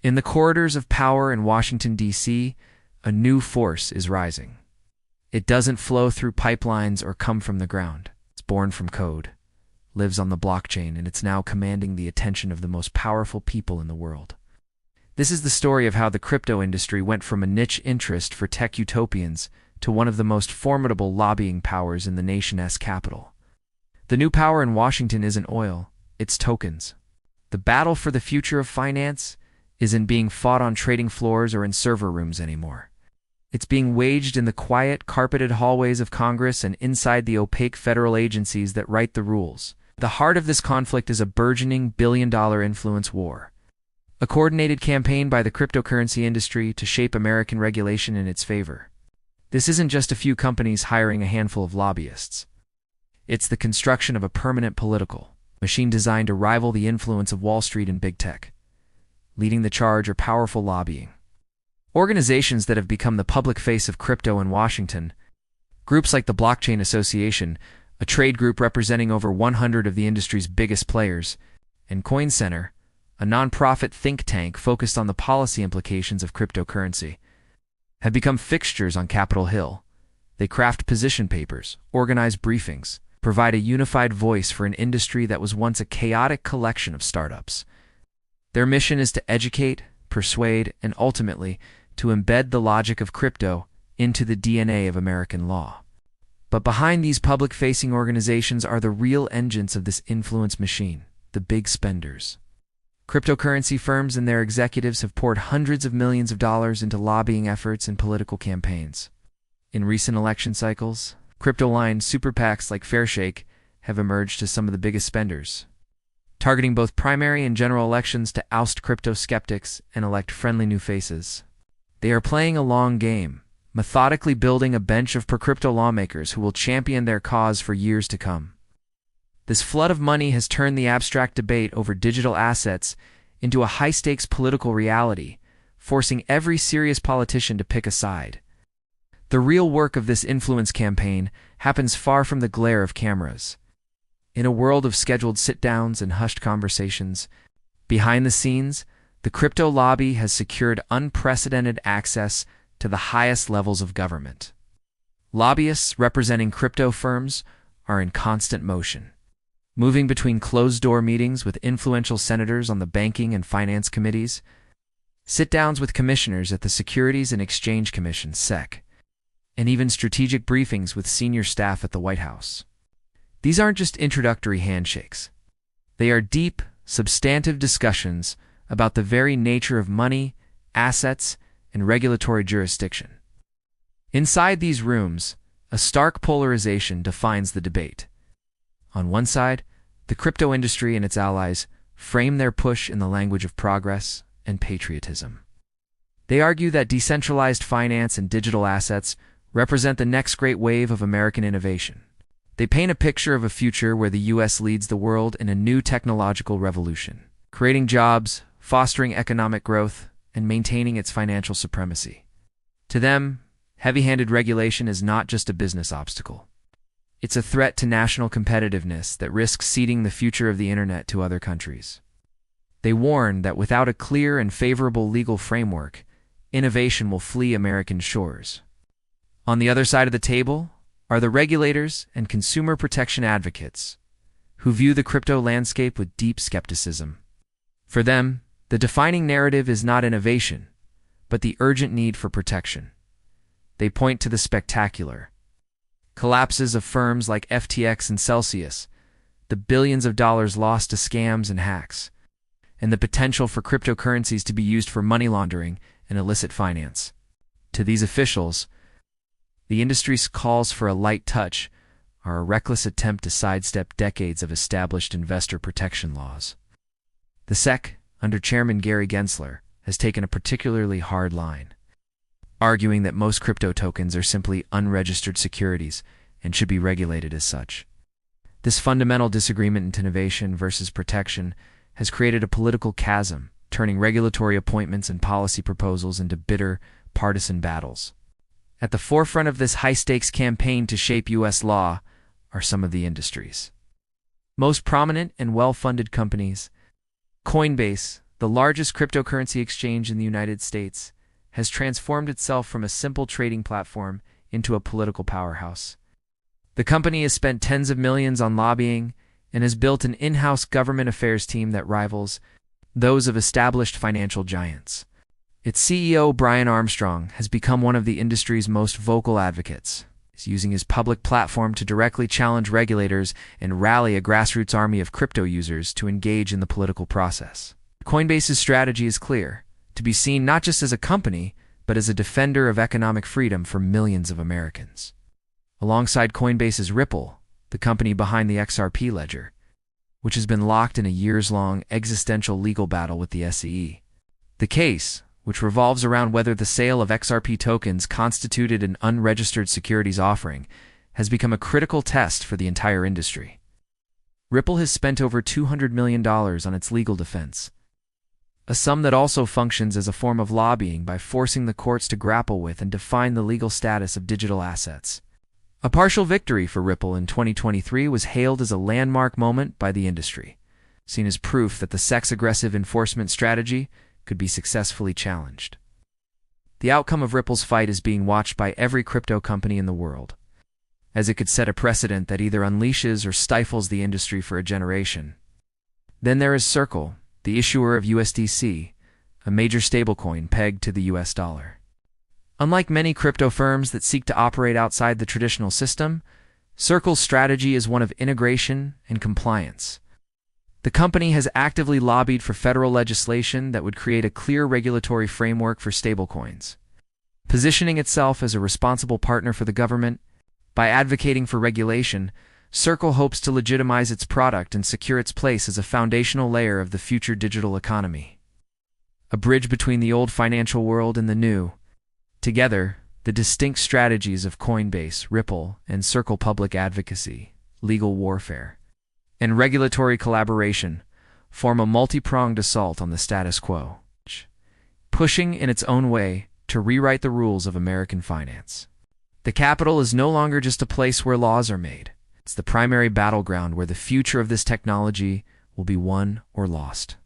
In the corridors of power in Washington, D.C., a new force is rising. It doesn't flow through pipelines or come from the ground. It's born from code, lives on the blockchain, and it's now commanding the attention of the most powerful people in the world. This is the story of how the crypto industry went from a niche interest for tech utopians to one of the most formidable lobbying powers in the nation's capital. The new power in Washington isn't oil, it's tokens. The battle for the future of finance isn't being fought on trading floors or in server rooms anymore. It's being waged in the quiet, carpeted hallways of Congress and inside the opaque federal agencies that write the rules. The heart of this conflict is a burgeoning billion-dollar influence war. A coordinated campaign by the cryptocurrency industry to shape American regulation in its favor. This isn't just a few companies hiring a handful of lobbyists. It's the construction of a permanent political machine designed to rival the influence of Wall Street and big tech. Leading the charge are powerful lobbying organizations that have become the public face of crypto in Washington. Groups like the Blockchain Association, a trade group representing over 100 of the industry's biggest players, and Coin Center, a nonprofit think tank focused on the policy implications of cryptocurrency, have become fixtures on Capitol Hill. They craft position papers, organize briefings, provide a unified voice for an industry that was once a chaotic collection of startups. Their mission is to educate, persuade, and ultimately to embed the logic of crypto into the DNA of American law. But behind these public-facing organizations are the real engines of this influence machine, the big spenders. Cryptocurrency firms and their executives have poured hundreds of millions of dollars into lobbying efforts and political campaigns. In recent election cycles, crypto-lined super PACs like Fairshake have emerged as some of the biggest spenders, targeting both primary and general elections to oust crypto skeptics and elect friendly new faces. They are playing a long game, methodically building a bench of pro-crypto lawmakers who will champion their cause for years to come. This flood of money has turned the abstract debate over digital assets into a high-stakes political reality, forcing every serious politician to pick a side. The real work of this influence campaign happens far from the glare of cameras. In a world of scheduled sit-downs and hushed conversations, behind the scenes, the crypto lobby has secured unprecedented access to the highest levels of government. Lobbyists representing crypto firms are in constant motion, moving between closed-door meetings with influential senators on the banking and finance committees, sit-downs with commissioners at the Securities and Exchange Commission (SEC), and even strategic briefings with senior staff at the White House. These aren't just introductory handshakes. They are deep, substantive discussions about the very nature of money, assets, and regulatory jurisdiction. Inside these rooms, a stark polarization defines the debate. On one side, the crypto industry and its allies frame their push in the language of progress and patriotism. They argue that decentralized finance and digital assets represent the next great wave of American innovation. They paint a picture of a future where the U.S. leads the world in a new technological revolution, creating jobs, fostering economic growth, and maintaining its financial supremacy. To them, heavy-handed regulation is not just a business obstacle. It's a threat to national competitiveness that risks ceding the future of the internet to other countries. They warn that without a clear and favorable legal framework, innovation will flee American shores. On the other side of the table are the regulators and consumer protection advocates, who view the crypto landscape with deep skepticism. For them, the defining narrative is not innovation, but the urgent need for protection. They point to the spectacular collapses of firms like FTX and Celsius, the billions of dollars lost to scams and hacks, and the potential for cryptocurrencies to be used for money laundering and illicit finance. To these officials, the industry's calls for a light touch are a reckless attempt to sidestep decades of established investor protection laws. The SEC, under Chairman Gary Gensler, has taken a particularly hard line, arguing that most crypto tokens are simply unregistered securities and should be regulated as such. This fundamental disagreement in innovation versus protection has created a political chasm, turning regulatory appointments and policy proposals into bitter, partisan battles. At the forefront of this high-stakes campaign to shape U.S. law are some of the industry's most prominent and well-funded companies. Coinbase, the largest cryptocurrency exchange in the United States, has transformed itself from a simple trading platform into a political powerhouse. The company has spent tens of millions on lobbying and has built an in-house government affairs team that rivals those of established financial giants. Its CEO, Brian Armstrong, has become one of the industry's most vocal advocates. He's using his public platform to directly challenge regulators and rally a grassroots army of crypto users to engage in the political process. Coinbase's strategy is clear: to be seen not just as a company, but as a defender of economic freedom for millions of Americans. Alongside Coinbase's Ripple, the company behind the XRP ledger, which has been locked in a years-long existential legal battle with the SEC. The case, which revolves around whether the sale of XRP tokens constituted an unregistered securities offering, has become a critical test for the entire industry. Ripple has spent over $200 million on its legal defense, a sum that also functions as a form of lobbying by forcing the courts to grapple with and define the legal status of digital assets. A partial victory for Ripple in 2023 was hailed as a landmark moment by the industry, seen as proof that the sex-aggressive enforcement strategy could be successfully challenged. The outcome of Ripple's fight is being watched by every crypto company in the world, as it could set a precedent that either unleashes or stifles the industry for a generation. Then there is Circle, the issuer of USDC, a major stablecoin pegged to the US dollar. Unlike many crypto firms that seek to operate outside the traditional system, Circle's strategy is one of integration and compliance. The company has actively lobbied for federal legislation that would create a clear regulatory framework for stablecoins, positioning itself as a responsible partner for the government. By advocating for regulation, Circle hopes to legitimize its product and secure its place as a foundational layer of the future digital economy, a bridge between the old financial world and the new. Together, the distinct strategies of Coinbase, Ripple, and Circle public advocacy, legal warfare, and regulatory collaboration form a multi-pronged assault on the status quo, pushing in its own way to rewrite the rules of American finance. The Capitol is no longer just a place where laws are made. It's the primary battleground where the future of this technology will be won or lost.